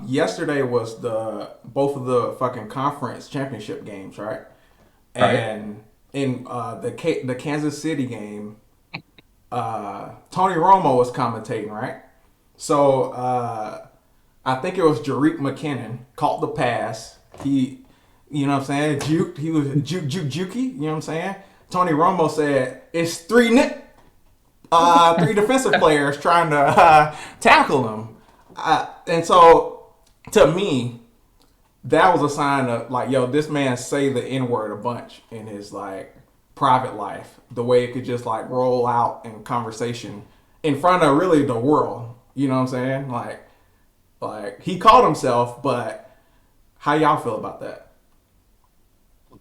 yesterday was the both of the fucking conference championship games, right? Right. And in the Kansas City game, Tony Romo was commentating, right? So I think it was Jerick McKinnon caught the pass. He, you know what I'm saying, juked. He was jukey. You know what I'm saying? Tony Romo said it's three defensive players trying to tackle him, and so to me, that was a sign of like, yo, this man say the N word a bunch in his like private life. The way it could just like roll out in conversation in front of really the world. You know what I'm saying? Like he called himself, but how y'all feel about that?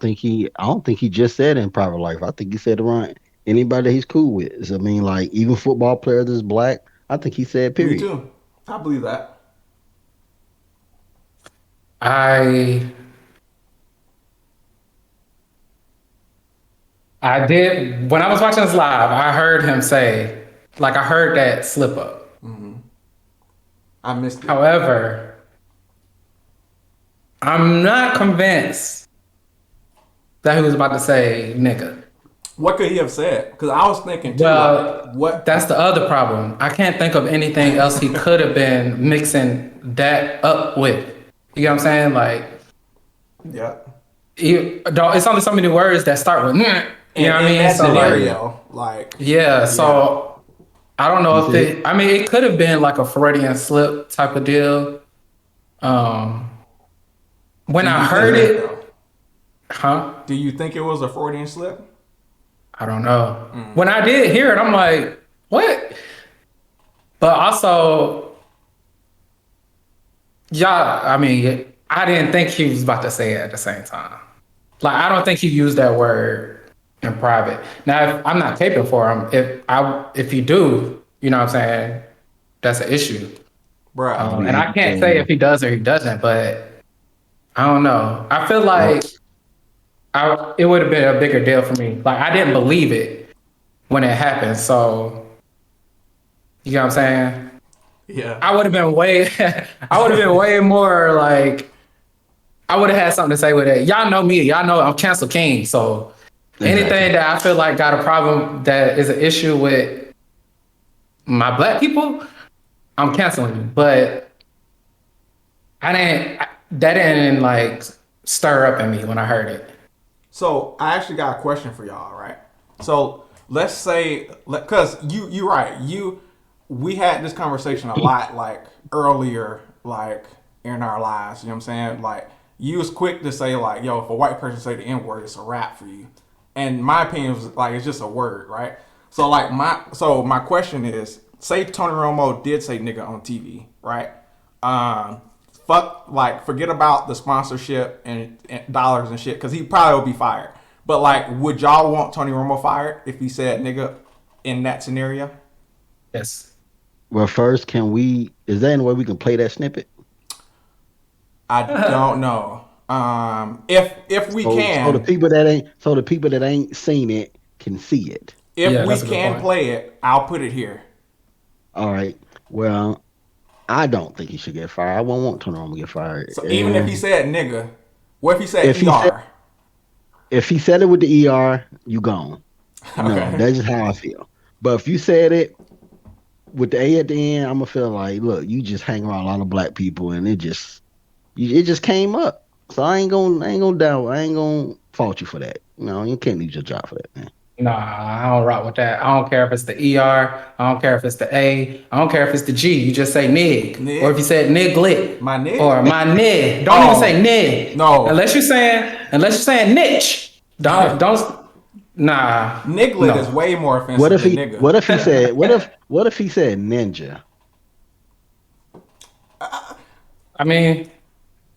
I don't think he just said in private life. I think he said around anybody that he's cool with. I mean, like even football players that's black. I think he said Me period. too. I believe that. I I did when I was watching this live. I heard him say, like, I heard that slip up. I missed it. However, I'm not convinced that he was about to say nigga. What could he have said? Because I was thinking too, like, Well, what? that's the other problem. I can't think of anything else he could have been mixing that up with. You know what I'm saying? Like, Yeah. it's only so many words that start with, "Nyeh." You know what I In mean? that So, like, scenario, like, yeah. yeah. So, I don't He know if said it, I mean, it could have been like a Freudian slip type of deal. Um, when Do I you think heard that it, though? huh? Do you think it was a Freudian slip? I don't know. When I did hear it, I'm like, what? But also, yeah, I mean, I didn't think he was about to say it at the same time. Like, I don't think he used that word in private. Now, if I'm not caping for him, if you do, you know what I'm saying, that's an issue. Bruh. I And mean, I can't say if so he does or he doesn't, but I don't know. I feel well, like it would have been a bigger deal for me. Like, I didn't believe it when it happened, so you know what I'm saying. Yeah. I would have been way, I would have been way more like, I would have had something to say with it. Y'all know me. Y'all know I'm cancel king. So exactly. anything that I feel like got a problem that is an issue with my black people, I'm canceling. But that didn't like stir up in me when I heard it. So I actually got a question for y'all, right? So let's say, because you right, we had this conversation a lot like earlier, like in our lives. You know what I'm saying? Like you was quick to say like, yo, if a white person say the N word, it's a rap for you. And my opinion was like it's just a word, right? So like my question is, say Tony Romo did say nigga on TV, right? Um, fuck, like forget about the sponsorship and dollars and shit, because he probably will be fired. But like, would y'all want Tony Romo fired if he said nigga in that scenario? Yes. Well, first, can we? Is there any way we can play that snippet? I don't know. If we So can, the people that ain't seen it can see it. if Yeah, we that's a good can point. play it, I'll put it here. All right. Well, I don't think he should get fired. I won't want Tony Romo to get fired. So even if he And said nigga, what if he said if he said er? if he said it with the you gone. No, Okay. that's just how I feel. But if you said it with the A at the end, I'm gonna feel like, look, you just hang around a lot of black people, and it just came up. So I ain't gonna doubt, I ain't gonna fault you for that. You know, you can't lose your job for that, man. Nah, I don't rock with that. I don't care if it's the ER. I don't care if it's the A. I don't care if it's the G. You just say nig. Or if you Nig? said niglet My nig? or my nig. Don't even say Oh, nig. no. Unless you're saying niche. Don't nah. Niglet is No. way more offensive than nigga. what if he said ninja? I mean,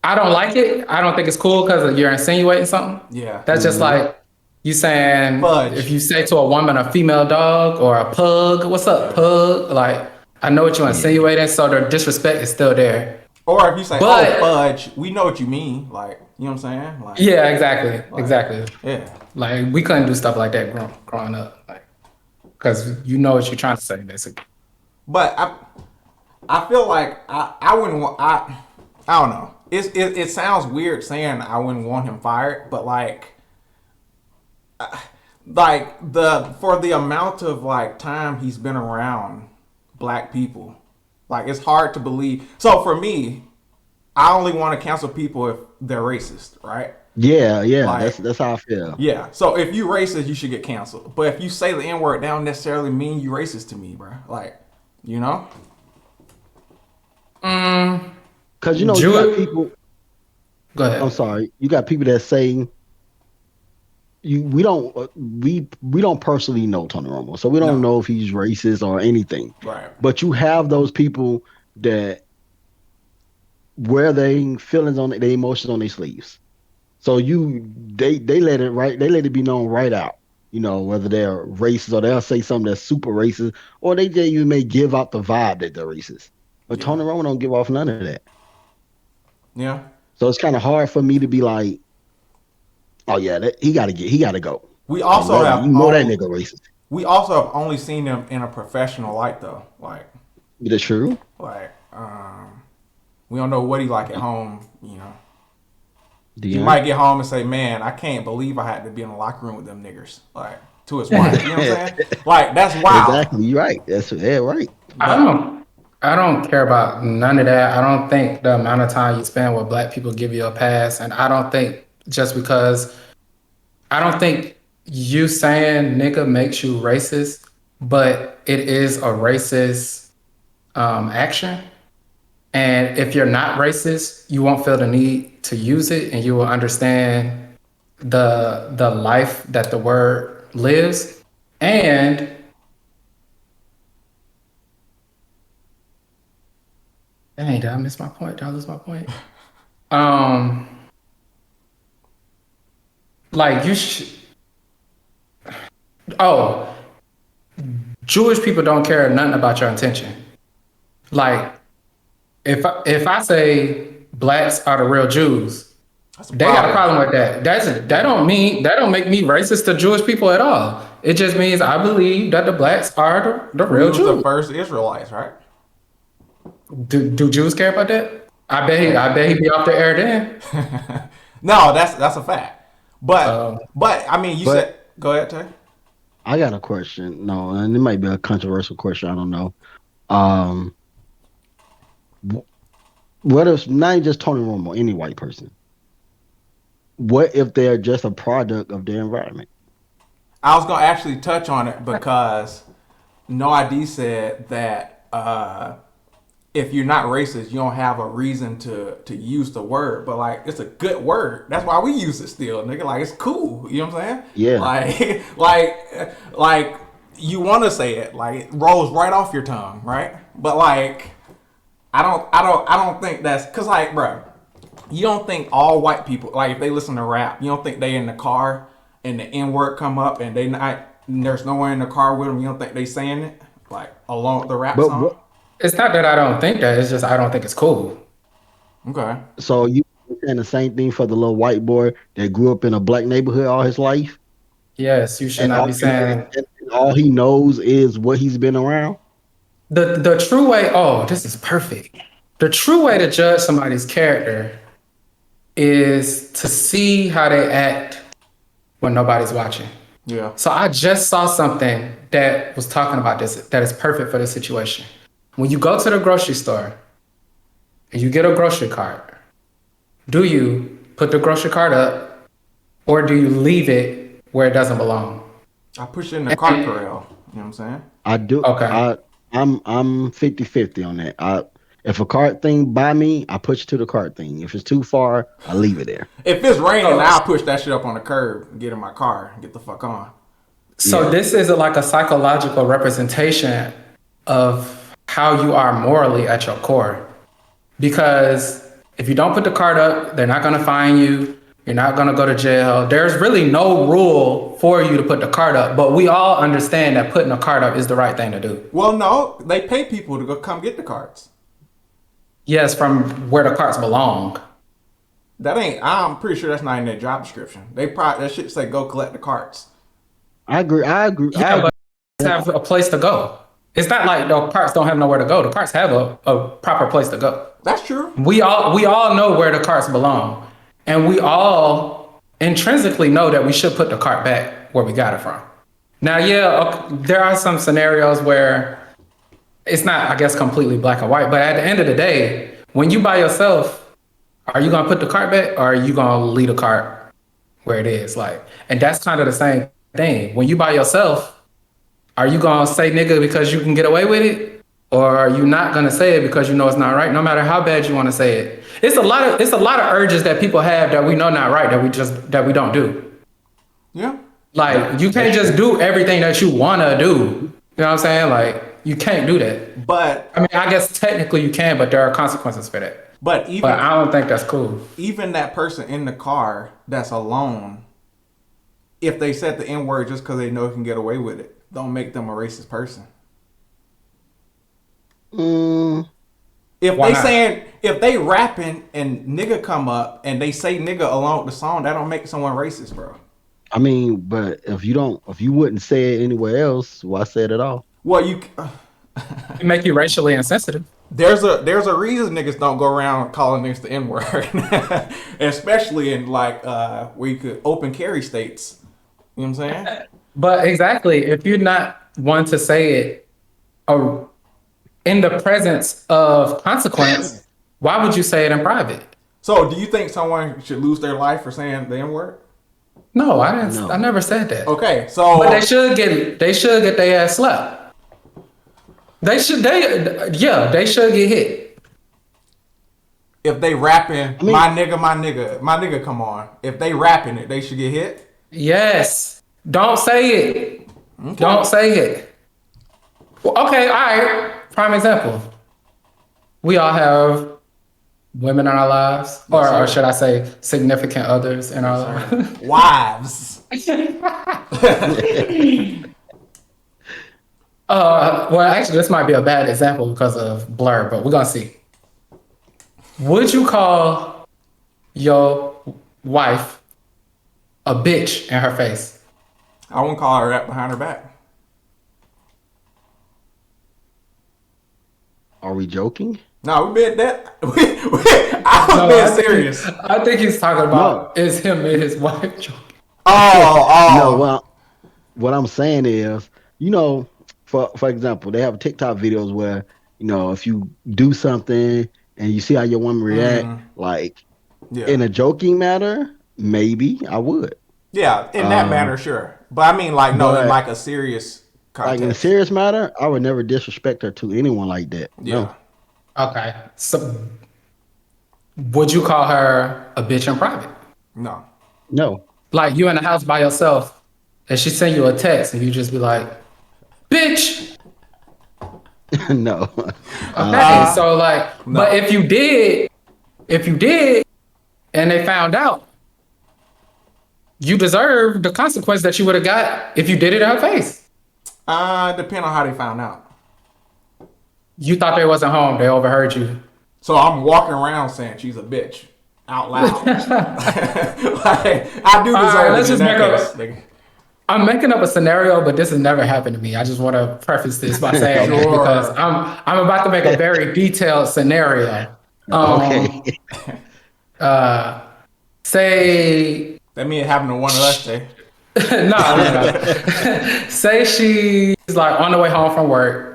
I don't like it. I don't think it's cool because you're insinuating something. Yeah. That's just Hmm. like you saying if Fudge. you say to a woman a female dog or a pug, what's up, Yeah. pug? Like I know what you're Yeah. insinuating, so the disrespect is still there. Or if you say, oh, But fudge, we know what you mean. Like, you know what I'm saying? yeah, exactly, Like, exactly. yeah. Like we couldn't do stuff like that growing up, like because you know what you're trying to say, basically. But I feel like I wouldn't want, I don't know. It sounds weird saying I wouldn't want him fired, but like the for the amount of like time he's been around black people, like it's hard to believe. So for me, I only want to cancel people if they're racist, right? Yeah, yeah, Like, that's how I feel. yeah. So if you racist, you should get canceled. But if you say the N word, that don't necessarily mean you racist to me, bro. Like, you know? Mm, Cause you know you got Jewish. people. Go I'm ahead. sorry, you got people that say we don't personally know Tony Romo, so we don't No. know if he's racist or anything. Right. But you have those people that wear their feelings on their emotions on their sleeves. So they let it right, they let it be known right out. You know, whether they're racist or they'll say something that's super racist, or they just even may give out the vibe that they're racist. But Yeah. Tony Romo don't give off none of that. Yeah. So it's kind of hard for me to be like, oh yeah, he gotta go. We Cause also that, have you know that only nigga racist. we also have only seen him in a professional light though. That's true. We don't know what he like at home, you know. He Dion. might get home and say, "Man, I can't believe I had to be in the locker room with them niggers." Like to his wife, you know what I'm saying? Like that's wild. Exactly. You're right. That's yeah, right. I But don't. I don't care about none of that. I don't think the amount of time you spend with black people give you a pass, and I don't think just because I don't think you saying nigga makes you racist, but it is a racist action. And if you're not racist, you won't feel the need to use it, and you will understand the life that the word lives. And dang, did I miss my point? Did I lose my point? Um, like you should. Oh, Jewish people don't care nothing about your intention. Like if I say blacks are the real Jews, that's a they got a problem. problem with that. That don't make me racist to Jewish people at all. It just means I believe that the blacks are the We real was the Jews. first Israelites, right? Do Jews care about that? Hey. I bet he be off the air then. No, that's a fact. But Um, but I mean, you But said go ahead, Tay. I got a question. No, and it might be a controversial question. I don't know. Um, wh- what if not just Tony Romo, any white person? What if they're just a product of their environment? I was gonna actually touch on it because No ID said that if you're not racist, you don't have a reason to use the word. But like, it's a good word. That's why we use it still, nigga. Like, it's cool. You know what I'm saying? Yeah. Like you want to say it. Like, it rolls right off your tongue, right? But like, I don't think that's because like, bro, you don't think all white people like if they listen to rap, you don't think they in the car and the N word come up and they not there's no one in the car with them. You don't think they saying it like along with the rap But song? what? it's not that I don't think that. It's just I don't think it's cool. Okay. So you saying the same thing for the little white boy that grew up in a black neighborhood all his life, Yes, you should and not all be and, saying and all he knows is what he's been around? the true way. Oh, this is perfect. The true way to judge somebody's character is to see how they act when nobody's watching. Yeah. So I just saw something that was talking about this that is perfect for this situation. When you go to the grocery store and you get a grocery cart, do you put the grocery cart up or do you leave it where it doesn't belong? I push it in the cart And, corral. You know what I'm saying? I do. okay. I'm 50-50 on that. If a cart thing by me, I push it to the cart thing. If it's too far, I leave it there. If it's raining, So, I'll push that shit up on the curb, and get in my car, and get the fuck on. so Yeah. this is like a psychological representation of how you are morally at your core. Because if you don't put the card up, they're not going to fine you. You're not going to go to jail. There's really no rule for you to put the card up, but we all understand that putting a card up is the right thing to do. Well, no, they pay people to go come get the carts. Yes, from where the cards belong. That ain't. I'm pretty sure that's not in their job description. They probably that shit say go collect the carts. I agree. I agree. I Yeah, agree. but have a place to go. It's not like the carts don't have nowhere to go. The carts have a proper place to go. That's true. We all know where the carts belong, and we all intrinsically know that we should put the cart back where we got it from. Now, yeah, okay, there are some scenarios where it's not, I guess, completely black and white. But at the end of the day, when you by yourself, are you gonna put the cart back, or are you gonna leave the cart where it is? Like, and that's kind of the same thing. When you by yourself, are you gonna say nigga because you can get away with it, or are you not gonna say it because you know it's not right? No matter how bad you want to say it, it's a lot of urges that people have that we know not right, that we don't do. Yeah. Like, you can't just do everything that you wanna do. You know what I'm saying? Like, you can't do that. But I mean, I guess technically you can, but there are consequences for that. but But I don't think that's cool. even that person in the car that's alone, if they said the N word just because they know they can get away with it, don't make them a racist person. Mm, If Why they not? saying if they rapping and nigga come up and they say nigga along with the song, that don't make someone racist, bro. I mean, but if you wouldn't say it anywhere else, why say it at all? Well, It make you racially insensitive. there's a reason niggas don't go around calling niggas the N word, especially in like where you could open carry states. You know what I'm saying? But exactly, if you're not one to say it uh, in the presence of consequence, why would you say it in private? So, do you think someone should lose their life for saying the N word? No, I didn't. I No. never said that. Okay, so But they should get their ass slapped. They should get hit. if they rapping I mean, my nigga, come on. If they rapping it, they should get hit. Yes. Don't say it. Okay. Don't say it. Well, okay, all right. Prime example. We all have women in our lives, or sir. should I say significant others in our lives. Wives. Well, actually, this might be a bad example because of Blur, but we're gonna see. Would you call your wife a bitch in her face? I won't call her that behind her back. are we joking? No, we been that. I was No, being serious. I think he's talking about No. is him and his wife joking. No, Oh. what I'm saying is, you know, for example, they have TikTok videos where, if you do something and you see how your woman react, like Yeah. in a joking matter, maybe I would. Yeah, in that Uh, manner, sure. But I mean, like, no, in but like a serious like in a context. serious matter, I would never disrespect her to anyone like that. Yeah. No, Okay. So would you call her a bitch in private? No. no, Like, you in the house by yourself and she send you a text and you just be like, bitch. no. Okay. So like, No. but if you did and they found out, you deserve the consequence that you would have got if you did it in her face. Depend on how they found out. You thought they wasn't home. They overheard you. So I'm walking around saying she's a bitch out loud. Like, I do All deserve right, it let's in just that make case. a. Nigga. I'm making up a scenario, but this has never happened to me. I just want to preface this by saying this Sure. because I'm about to make a very detailed scenario. Okay. Say That means having to one of us say. no. Say she's like on the way home from work.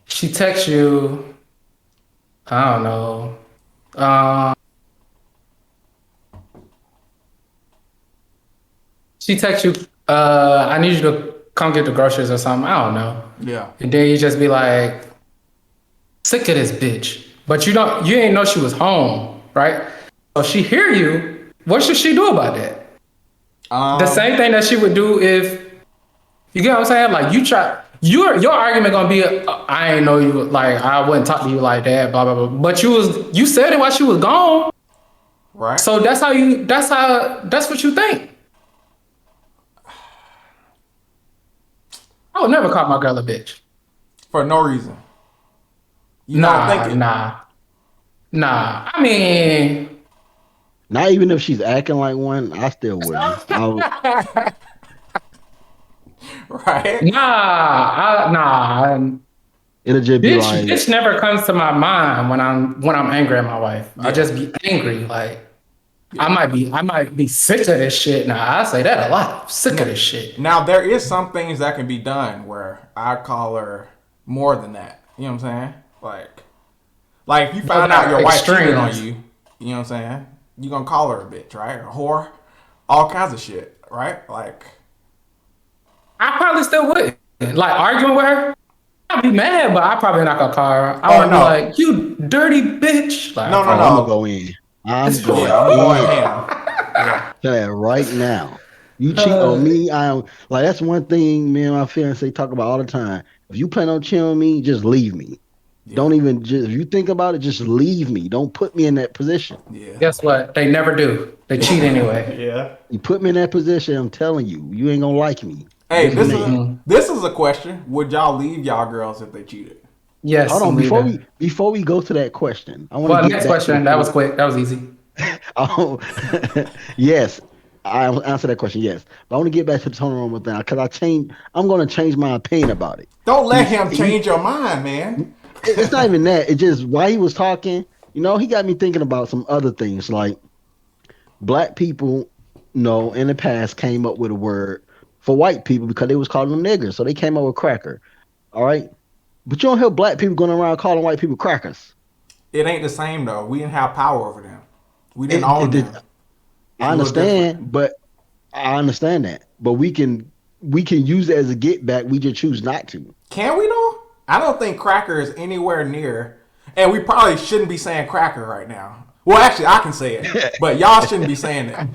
She texts you. I don't know. She texts you. I need you to come get the groceries or something. I don't know. Yeah. And then you just be like, sick of this bitch. But you ain't know she was home, right? So she hear you. What should she do about that? The same thing that she would do if you get what I'm saying. Like, your argument gonna be, I ain't know you. Like, I wouldn't talk to you like that. Blah blah blah. But you said it while she was gone. Right. So that's what you think. I would never call my girl a bitch. For no reason. You not thinking. Nah. I mean, Not even if she's acting like one, I still wouldn't. Right. right? Nah. It'll just be like, Bitch never comes to my mind when I'm angry at my wife. I Yeah. just be angry. Like Yeah. I might be sick of this shit. Now I say that a lot. I'm sick of this shit. Now there is some things that can be done where I call her more than that. You know what I'm saying? Like if you find out your wife cheated on Extremes. you know what I'm saying? You gonna call her a bitch, right? A whore, all kinds of shit, right? Like, I probably still would. Like arguing with her, I'd be mad, but I probably not gonna call her. I or won't be no, like, you dirty bitch. Like I no, no, oh, probably I'm gonna no. go in. I'm Yeah, going I'm going in. ham. Yeah, Tell that right now. You cheat on uh, me, I'm like that's one thing me and my fiance talk about all the time. If you plan on chilling with me, just leave me. yeah, Don't even just if you think about it, just leave me. Don't put me in that position. yeah, guess what? They never do. They cheat anyway. yeah. You put me in that position, I'm telling you, you ain't gonna like me. Hey, Just this is man. Mm-mm. this is a question. Would y'all leave y'all girls if they cheated? Hold Yes, on, I'm leaving. before we go to that question, I want to Well, get next back to the question. That was point. quick. That was easy. Oh, yes, I'll answer that question. Yes, but I want to get back to the Tony Romo thing because I'm going to change my opinion about it. Don't let He's him he. change your mind, man. It's not even that. It just while he was talking, he got me thinking about some other things. Like black people, in the past came up with a word for white people because they was calling them niggers, so they came up with cracker. All right, but you don't hear black people going around calling white people crackers. It ain't the same though. We didn't have power over them. We didn't It, own it, it them. It's I a little different. understand, but I understand that, but we can use it as a get back. We just choose not to. Can we though? I don't think cracker is anywhere near, and we probably shouldn't be saying cracker right now. Well, actually, I can say it, but y'all shouldn't be saying it.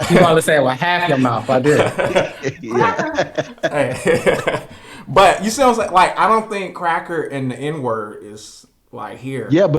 You probably say it with half your mouth. I did. Yeah, Hey. But you see what I'm saying? Like, I don't think cracker and the N word is like here. yeah,